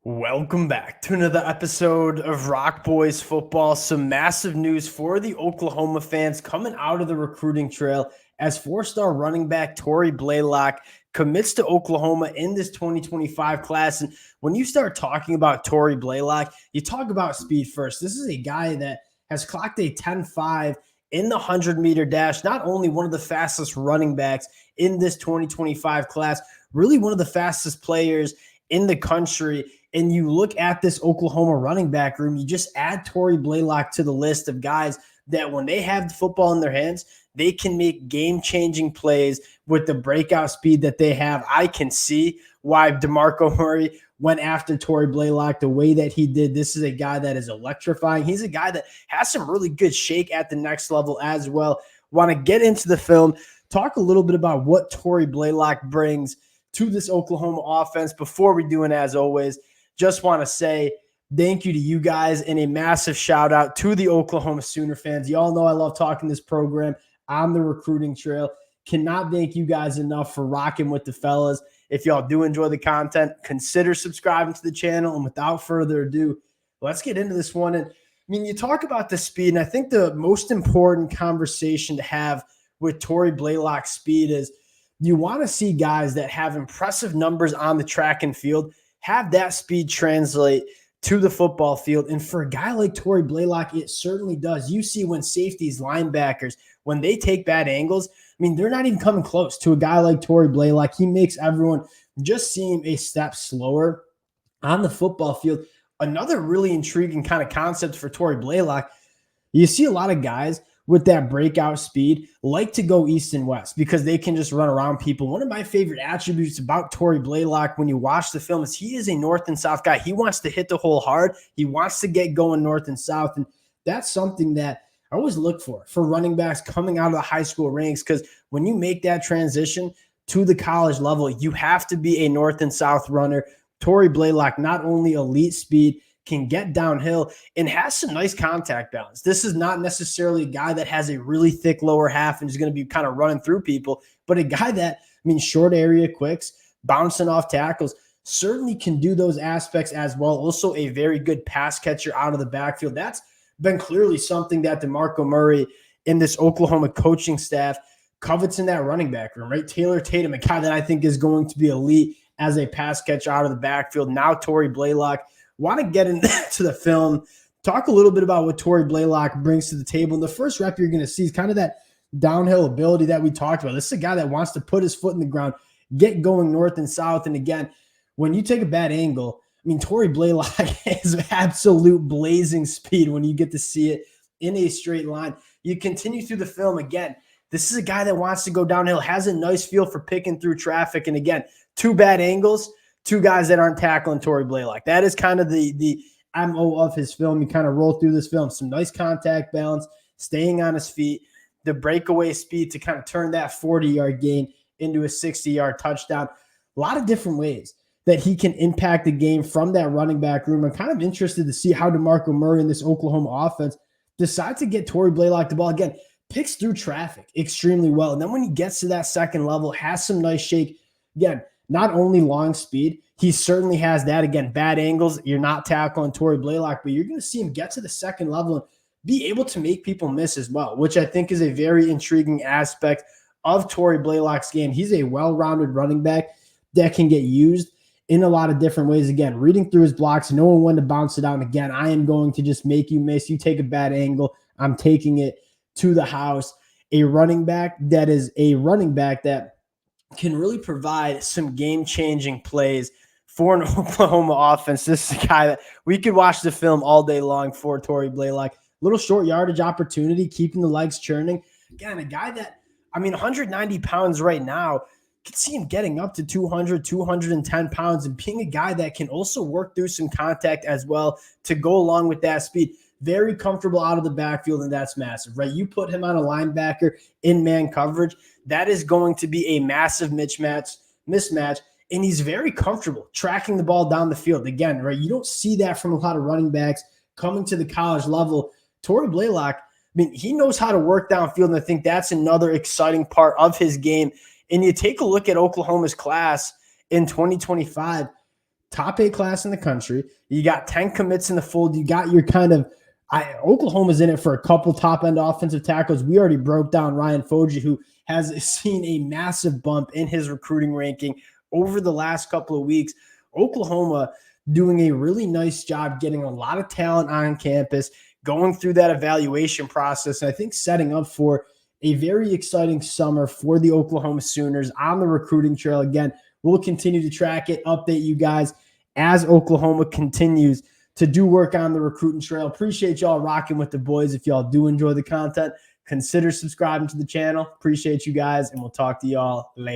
Welcome back to another episode of Rock Boys Football. Some massive news for the Oklahoma fans coming out of the recruiting trail as four-star running back Tory Blaylock commits to Oklahoma in this 2025 class. And when you start talking about Tory Blaylock, you talk about speed first. This is a guy that has clocked a 10.5 in the 100-meter dash, not only one of the fastest running backs in this 2025 class, really one of the fastest players in the country. And you look at this Oklahoma running back room, you just add Tory Blaylock to the list of guys that when they have the football in their hands, they can make game-changing plays with the breakout speed that they have. I can see why DeMarco Murray went after Tory Blaylock the way that he did. This is a guy that is electrifying. He's a guy that has some really good shake at the next level as well. Want to get into the film, talk a little bit about what Tory Blaylock brings to this Oklahoma offense. Before we do, and as always, just want to say thank you to you guys and a massive shout out to the Oklahoma Sooner fans. Y'all know I love talking this program on the recruiting trail. Cannot thank you guys enough for rocking with the fellas. If y'all do enjoy the content, consider subscribing to the channel. And without further ado, let's get into this one. And I mean, you talk about the speed, and I think the most important conversation to have with Tory Blaylock's speed is you want to see guys that have impressive numbers on the track and field have that speed translate to the football field. And for a guy like Tory Blaylock, it certainly does. You see when safeties, linebackers, when they take bad angles, I mean, they're not even coming close to a guy like Tory Blaylock. He makes everyone just seem a step slower on the football field. Another really intriguing kind of concept for Tory Blaylock, you see a lot of guys with that breakout speed like to go east and west because they can just run around people. One of my favorite attributes about Tory Blaylock when you watch the film is he is a north and south guy. He wants to hit the hole hard. He wants to get going north and south. And that's something that I always look for running backs coming out of the high school ranks, because when you make that transition to the college level, you have to be a north and south runner. Tory Blaylock, not only elite speed, can get downhill and has some nice contact balance. This is not necessarily a guy that has a really thick lower half and is going to be kind of running through people, but a guy that, I mean, short area quicks, bouncing off tackles, certainly can do those aspects as well. Also a very good pass catcher out of the backfield. That's been clearly something that DeMarco Murray in this Oklahoma coaching staff covets in that running back room, right? Taylor Tatum, a guy that I think is going to be elite as a pass catcher out of the backfield. Now Tory Blaylock. Want to get into the film, talk a little bit about what Tory Blaylock brings to the table. And the first rep you're going to see is kind of that downhill ability that we talked about. This is a guy that wants to put his foot in the ground, get going north and south. And again, when you take a bad angle, I mean, Tory Blaylock has absolute blazing speed when you get to see it in a straight line. You continue through the film. Again, this is a guy that wants to go downhill, has a nice feel for picking through traffic. And again, two bad angles, two guys that aren't tackling Tory Blaylock. That is kind of the MO of his film. You kind of roll through this film. Some nice contact balance, staying on his feet, the breakaway speed to kind of turn that 40-yard gain into a 60-yard touchdown. A lot of different ways that he can impact the game from that running back room. I'm kind of interested to see how DeMarco Murray in this Oklahoma offense decides to get Tory Blaylock the ball. Again, picks through traffic extremely well. And then when he gets to that second level, has some nice shake. Again, not only long speed, he certainly has that. Again, bad angles, you're not tackling Tory Blaylock, but you're going to see him get to the second level and be able to make people miss as well, which I think is a very intriguing aspect of Tory Blaylock's game. He's a well-rounded running back that can get used in a lot of different ways. Again, reading through his blocks, knowing when to bounce it out. And again, I am going to just make you miss. You take a bad angle, I'm taking it to the house. A running back that is a running back that can really provide some game-changing plays for an Oklahoma offense. This is a guy that we could watch the film all day long for Tory Blaylock. Little short yardage opportunity, keeping the legs churning. Again, a guy that, I mean, 190 pounds right now, could see him getting up to 200, 210 pounds and being a guy that can also work through some contact as well to go along with that speed. Very comfortable out of the backfield, and that's massive, right? You put him on a linebacker in man coverage, that is going to be a massive mismatch, and he's very comfortable tracking the ball down the field. Again, right, you don't see that from a lot of running backs coming to the college level. Tory Blaylock, I mean, he knows how to work downfield, and I think that's another exciting part of his game. And you take a look at Oklahoma's class in 2025, top 8 class in the country. You got 10 commits in the fold. You got your kind of Oklahoma's in it for a couple top-end offensive tackles. We already broke down Ryan Foji, who has seen a massive bump in his recruiting ranking over the last couple of weeks. Oklahoma doing a really nice job getting a lot of talent on campus, going through that evaluation process, and I think setting up for a very exciting summer for the Oklahoma Sooners on the recruiting trail. Again, we'll continue to track it, update you guys as Oklahoma continues to do work on the recruiting trail. Appreciate y'all rocking with the boys. If y'all do enjoy the content, consider subscribing to the channel. Appreciate you guys, and we'll talk to y'all later.